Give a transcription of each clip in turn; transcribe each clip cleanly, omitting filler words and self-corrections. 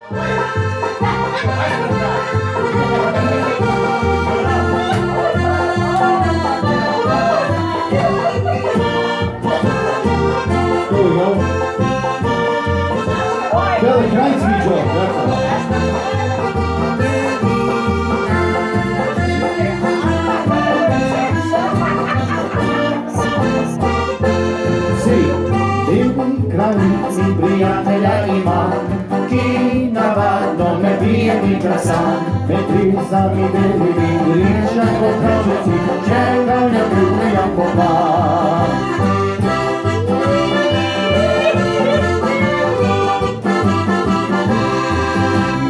Kelly, can I teach you? That's all. Sì, in granici prijatelja imam, ki navadno me vidi da sam, metri za mi bili liča po tražici, čega ne ljubljam po vam.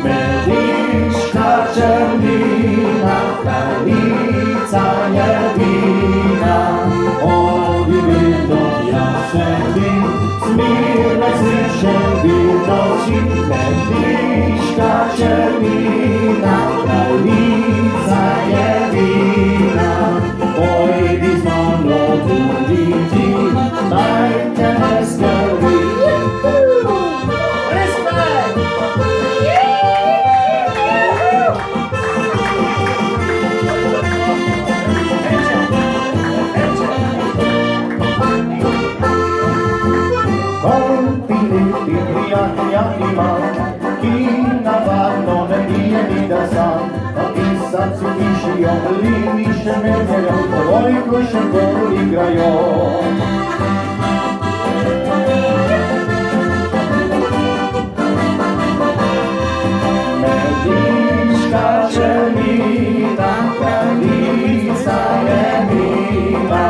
Mediška črnina, kraljica jedina, smirne sreće vidoči, mediška črnina, kraljica jedina. Pojdi s mano budi ti, naj te ne skrbi. Prijatelja imam, ki navadno ne bije ni da sam, a pisac u tiši obli više menjajo, toliko še gol igrajo. Mediška črnina, kraljica jedina,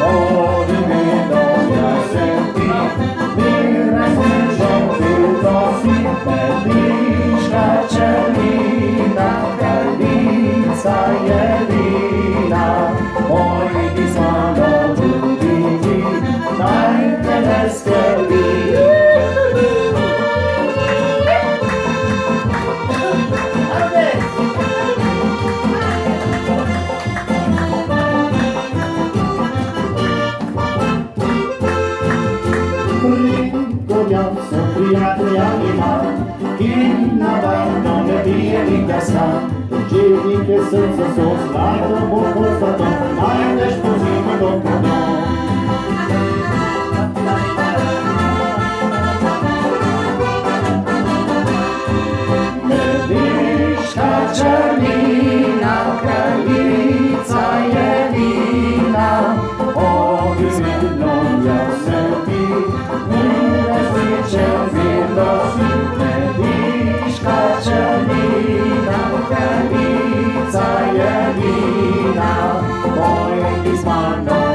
od vidoja se ti, mirne sreće vidosi, mediška črnina, kraljica jedina. Pojdi s mano budi ti, naj te ne skrbi. Prijatelja imam, ki navadno ne bije ni da sam, učitelke srca so zlato, bo zlato, najdeš po zimi dobro dom. Mediška črnina, kraljica jedina, odvidno ja se ti, mire sreće vidosi, mediška črnina, kraljica jedina. Pojdi s mano